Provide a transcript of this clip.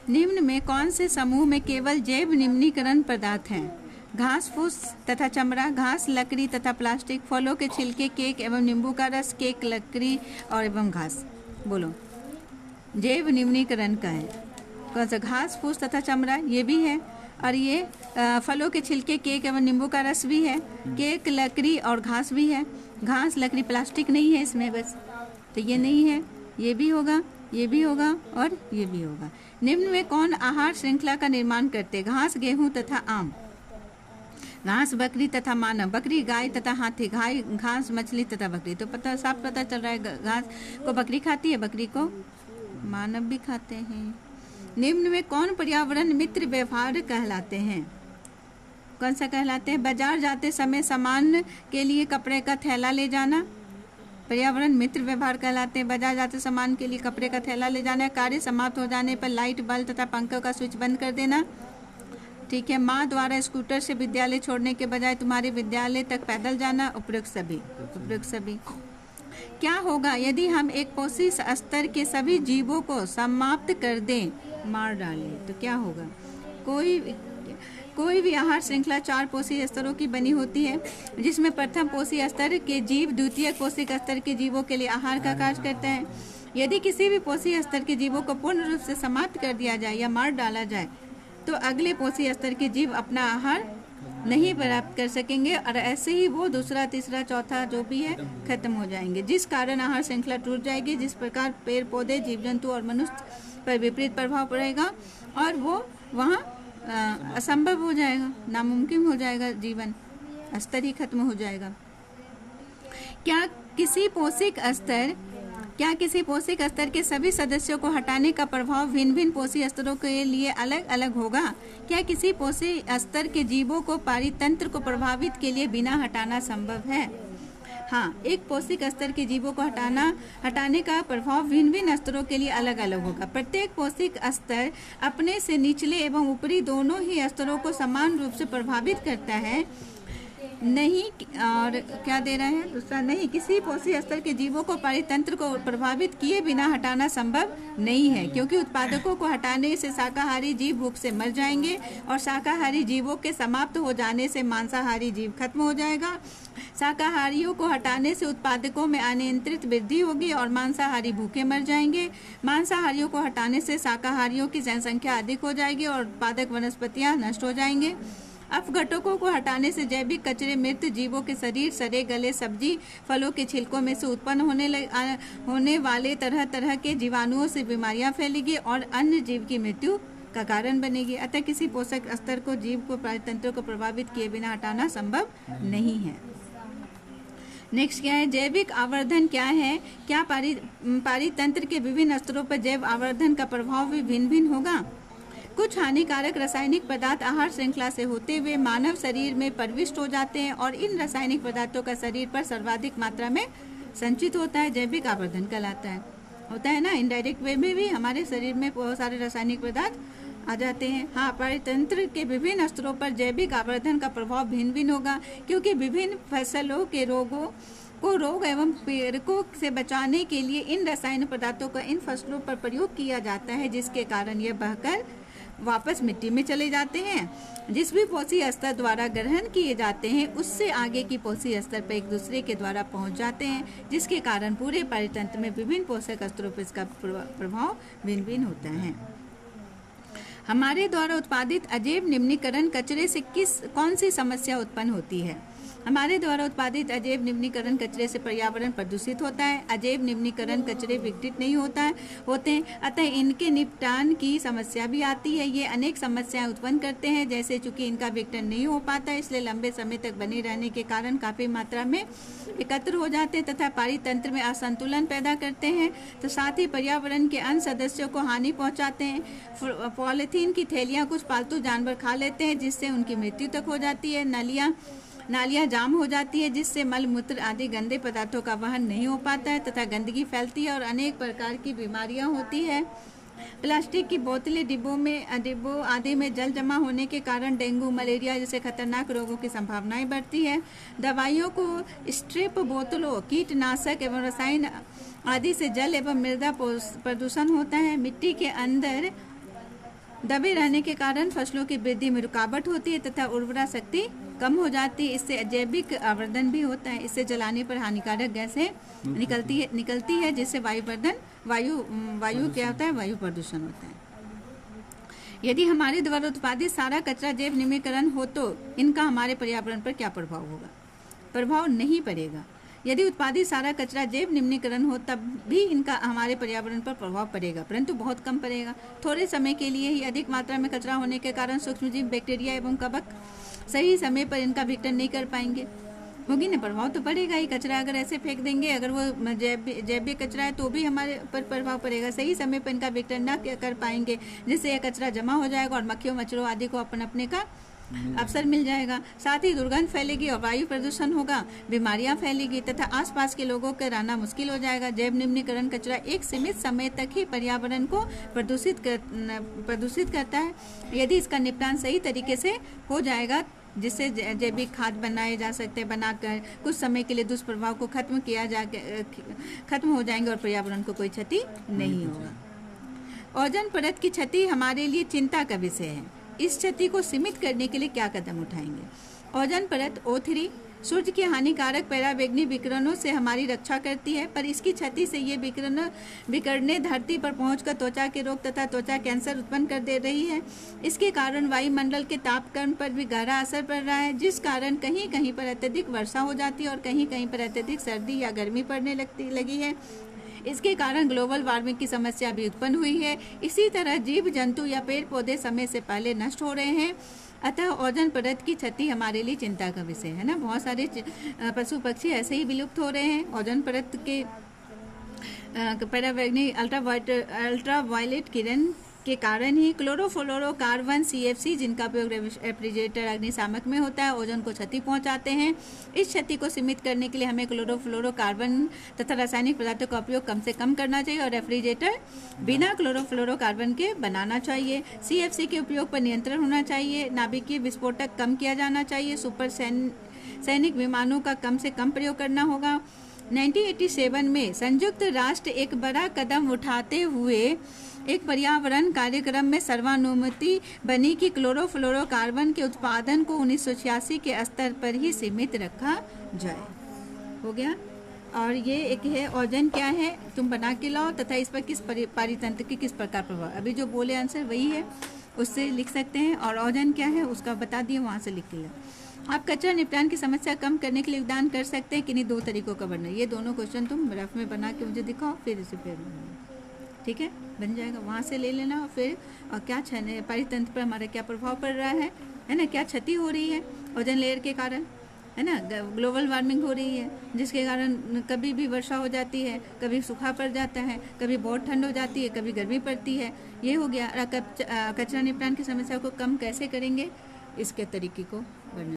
निम्न में कौन से समूह में केवल जैव निम्नीकरण पदार्थ हैं? घास फूस तथा चमड़ा, घास, लकड़ी तथा प्लास्टिक, फलों के छिलके, केक एवं नींबू का रस, केक, लकड़ी और एवं घास। बोलो, जैव निम्नीकरण का है कौन सा? घास फूस तथा चमड़ा, ये भी है, और ये फलों के छिलके, केक एवं नींबू का रस भी है, केक, लकड़ी और घास भी है। घास, लकड़ी, प्लास्टिक नहीं है इसमें बस, तो ये नहीं है, ये भी होगा, ये भी होगा और ये भी होगा। निम्न में कौन आहार श्रृंखला का निर्माण करते? घास, गेहूं तथा आम। घास, बकरी तथा मानव। बकरी, गाय तथा हाथी। घास, मछली तथा बकरी। तो साफ पता चल रहा है, घास को बकरी खाती है, बकरी को मानव भी खाते हैं। निम्न में कौन पर्यावरण मित्र व्यवहार कहलाते हैं? कौन सा कहलाते हैं? बाजार जाते समय सामान के लिए कपड़े का थैला ले जाना, पर्यावरण मित्र व्यवहार कहलाते हैं। बाजार जाते सामान के लिए कपड़े का थैला ले जाना। कार्य समाप्त हो जाने पर लाइट, बल्ब तथा पंखों का स्विच बंद कर देना। ठीक है। माँ द्वारा स्कूटर से विद्यालय छोड़ने के बजाय तुम्हारे विद्यालय तक पैदल जाना। उपयुक्त सभी। क्या होगा यदि हम एक पोषी स्तर के सभी जीवों को समाप्त कर दें, मार डालें? तो क्या होगा? कोई भी आहार श्रृंखला 4 पोषी स्तरों की बनी होती है, जिसमें प्रथम पोषी स्तर के जीव द्वितीय पोषक स्तर के जीवों के लिए आहार का कार्य करते हैं। यदि किसी भी पोषी स्तर के जीवों को पूर्ण रूप से समाप्त कर दिया जाए या मार डाला जाए, तो अगले पोषी स्तर के जीव अपना आहार नहीं प्राप्त कर सकेंगे और ऐसे ही वो दूसरा, तीसरा, चौथा जो भी है खत्म हो जाएंगे, जिस कारण आहार श्रृंखला टूट जाएगी। जिस प्रकार पेड़ पौधे, जीव जंतु और मनुष्य पर विपरीत प्रभाव पड़ेगा और वो वहाँ असंभव हो जाएगा, नामुमकिन हो जाएगा, जीवन स्तर ही खत्म हो जाएगा। क्या किसी पोषक स्तर के सभी सदस्यों को हटाने का प्रभाव भिन्न भिन्न पोषी स्तरों के लिए अलग अलग होगा? क्या किसी पोषी स्तर के जीवों को पारितंत्र को प्रभावित के लिए बिना हटाना संभव है? हाँ, एक पोषक स्तर के जीवों को हटाने का प्रभाव भिन्न भिन्न स्तरों के लिए अलग अलग होगा। प्रत्येक पोषक स्तर अपने से निचले एवं ऊपरी दोनों ही स्तरों को समान रूप से प्रभावित करता है। नहीं, और क्या दे रहा है दूसरा? नहीं, किसी पोषी स्तर के जीवों को पारितंत्र को प्रभावित किए बिना हटाना संभव नहीं है, क्योंकि उत्पादकों को हटाने से शाकाहारी जीव भूख से मर जाएंगे और शाकाहारी जीवों के समाप्त हो जाने से मांसाहारी जीव खत्म हो जाएगा। शाकाहारियों को हटाने से उत्पादकों में अनियंत्रित वृद्धि होगी और मांसाहारी भूखे मर जाएंगे। मांसाहारियों को हटाने से शाकाहारियों की जनसंख्या अधिक हो जाएगी और उत्पादक वनस्पतियां नष्ट हो जाएंगे। अपघटकों को हटाने से जैविक कचरे मृत जीवों के शरीर, सड़े गले सब्जी, फलों के छिलकों में से उत्पन्न होने वाले तरह तरह के जीवाणुओं से बीमारियां फैलेगी और अन्य जीव की मृत्यु का कारण बनेगी। अतः किसी पोषक स्तर को जीव को पारितंत्र को प्रभावित किए बिना हटाना संभव नहीं है। नेक्स्ट क्या है? जैविक आवर्धन क्या है? क्या पारितंत्र के विभिन्न स्तरों पर जैव आवर्धन का प्रभाव भी भिन्न भिन्न होगा? कुछ हानिकारक रासायनिक पदार्थ आहार श्रृंखला से होते हुए मानव शरीर में प्रविष्ट हो जाते हैं और इन रासायनिक पदार्थों का शरीर पर सर्वाधिक मात्रा में संचित होता है, जैविक आवर्धन कहलाता होता है ना। इनडायरेक्ट वे में भी हमारे शरीर में बहुत सारे रासायनिक पदार्थ आ जाते हैं। हाँ, पारितंत्र के विभिन्न स्तरों पर जैविक आवर्धन का प्रभाव भिन्न भिन्न होगा, क्योंकि विभिन्न फसलों के रोग एवं पीड़कों से बचाने के लिए इन रासायनिक पदार्थों का इन फसलों पर प्रयोग किया जाता है, जिसके कारण यह बहकर वापस मिट्टी में चले जाते हैं। जिस भी पोषी स्तर द्वारा ग्रहण किए जाते हैं उससे आगे की पोषी स्तर पर एक दूसरे के द्वारा पहुंच जाते हैं, जिसके कारण पूरे पारितंत्र में विभिन्न पोषक स्तरों पर इसका प्रभाव भिन्न भिन्न होता है। हमारे द्वारा उत्पादित अजैव निम्नीकरण कचरे से कौन सी समस्या उत्पन्न होती है? हमारे द्वारा उत्पादित अजैव निम्नीकरण कचरे से पर्यावरण प्रदूषित होता है। अजैव निम्नीकरण कचरे विघटित नहीं होते हैं, अतः इनके निपटान की समस्या भी आती है। ये अनेक समस्याएं उत्पन्न करते हैं, जैसे चूंकि इनका विघटन नहीं हो पाता, इसलिए लंबे समय तक बने रहने के कारण काफी मात्रा में एकत्र हो जाते हैं तथा पारितंत्र में असंतुलन पैदा करते हैं, तो साथ ही पर्यावरण के अन्य सदस्यों को हानि पहुंचाते हैं। पॉलीथीन की थैलियाँ कुछ पालतू जानवर खा लेते हैं, जिससे उनकी मृत्यु तक हो जाती है। नालियाँ जाम हो जाती है, जिससे मल मूत्र आदि गंदे पदार्थों का वहन नहीं हो पाता है तथा गंदगी फैलती है और अनेक प्रकार की बीमारियां होती है। प्लास्टिक की बोतलें, डिब्बों आदि में जल जमा होने के कारण डेंगू, मलेरिया जैसे खतरनाक रोगों की संभावनाएं बढ़ती है। दवाइयों को स्ट्रिप बोतलों, कीटनाशक एवं रसायन आदि से जल एवं मृदा प्रदूषण होता है। मिट्टी के अंदर दबे रहने के कारण फसलों की वृद्धि में रुकावट होती है तथा उर्वरा शक्ति कम हो जाती है। इससे जैविक आवर्धन भी होता है। इससे जलाने पर हानिकारक गैसें निकलती है जिससे वायु क्या होता है, वायु प्रदूषण होता है। यदि हमारे द्वारा उत्पादित सारा कचरा जैव निम्नीकरण हो तो इनका हमारे पर्यावरण पर क्या प्रभाव होगा? प्रभाव नहीं पड़ेगा। यदि उत्पादित सारा कचरा जैव निम्नीकरण हो तब भी इनका हमारे पर्यावरण पर प्रभाव पड़ेगा, परंतु बहुत कम पड़ेगा। थोड़े समय के लिए ही। अधिक मात्रा में कचरा होने के कारण सूक्ष्मजीव, बैक्टीरिया एवं कवक सही समय पर इनका विघटन नहीं कर पाएंगे। होगी ना, प्रभाव तो पड़ेगा ही। कचरा अगर ऐसे फेंक देंगे, अगर वो जैविक कचरा है तो भी हमारे पर प्रभाव पड़ेगा। सही समय पर इनका विघटन न कर पाएंगे जिससे यह कचरा जमा हो जाएगा और मक्खियों, मच्छरों आदि को अपने का अवसर मिल जाएगा। साथ ही दुर्गंध फैलेगी और वायु प्रदूषण होगा, बीमारियां फैलेगी तथा आसपास के लोगों का रहना मुश्किल हो जाएगा। जैव निम्नीकरण कचरा एक सीमित समय तक ही पर्यावरण को प्रदूषित करता है। यदि इसका निपटान सही तरीके से हो जाएगा जिससे जैविक खाद बनाए जा सकते हैं, बनाकर कुछ समय के लिए दुष्प्रभाव को खत्म हो जाएंगे और पर्यावरण को कोई क्षति नहीं होगा। ओजोन परत की क्षति हमारे लिए चिंता का विषय है। इस क्षति को सीमित करने के लिए क्या कदम उठाएंगे? ओजोन परत O3 सूर्य के हानिकारक पराबैंगनी विकिरणों से हमारी रक्षा करती है, पर इसकी क्षति से ये विकिरणें धरती पर पहुंचकर त्वचा के रोग तथा त्वचा कैंसर उत्पन्न कर दे रही है। इसके कारण वायुमंडल के तापक्रम पर भी गहरा असर पड़ रहा है, जिस कारण कहीं कहीं पर अत्यधिक वर्षा हो जाती है और कहीं कहीं पर अत्यधिक सर्दी या गर्मी पड़ने लगी है। इसके कारण ग्लोबल वार्मिंग की समस्या भी उत्पन्न हुई है। इसी तरह जीव जंतु या पेड़ पौधे समय से पहले नष्ट हो रहे हैं। अतः ओजोन परत की क्षति हमारे लिए चिंता का विषय है ना। बहुत सारे पशु पक्षी ऐसे ही विलुप्त हो रहे हैं ओजोन परत के पराबैंगनी अल्ट्रावायलेट किरण के कारण ही। क्लोरोफ्लोरोकार्बन CFC जिनका उपयोग रेफ्रिजरेटर अग्निशामक में होता है, ओजोन को क्षति पहुंचाते हैं। इस क्षति को सीमित करने के लिए हमें क्लोरोफ्लोरोकार्बन तथा रासायनिक पदार्थों का उपयोग कम से कम करना चाहिए और रेफ्रिजरेटर बिना क्लोरोफ्लोरोकार्बन के बनाना चाहिए। CFC के उपयोग पर नियंत्रण होना चाहिए। नाभिकीय विस्फोटक कम किया जाना चाहिए। सुपर सैनिक विमानों का कम से कम प्रयोग करना होगा। 1987 में संयुक्त राष्ट्र एक बड़ा कदम उठाते हुए एक पर्यावरण कार्यक्रम में सर्वानुमति बनी कि क्लोरोफ्लोरोकार्बन के उत्पादन को 1986 के स्तर पर ही सीमित रखा जाए। हो गया। और ये एक है ओजोन क्या है, तुम बना के लाओ तथा इस पर किस पारितंत्र की किस प्रकार प्रभाव। अभी जो बोले आंसर वही है, उससे लिख सकते हैं। और ओजोन क्या है उसका बता दिए, वहाँ से लिख के लाओ। आप कचरा निपटान की समस्या कम करने के लिए योगदान कर सकते हैं किन्हीं 2 तरीकों का वर्णन। ये दोनों क्वेश्चन तुम रफ में बना के मुझे दिखाओ, फिर इसे फिर ठीक है, बन जाएगा। वहाँ से ले लेना। और फिर और क्या पारितंत्र पर हमारा क्या प्रभाव पड़ रहा है ना, क्या क्षति हो रही है ओजोन लेयर के कारण, है ना। ग्लोबल वार्मिंग हो रही है जिसके कारण कभी भी वर्षा हो जाती है, कभी सूखा पड़ जाता है, कभी बहुत ठंड हो जाती है, कभी गर्मी पड़ती है। ये हो गया। कचरा निपटान की समस्या को कम कैसे करेंगे, इसके तरीके को वर्णन।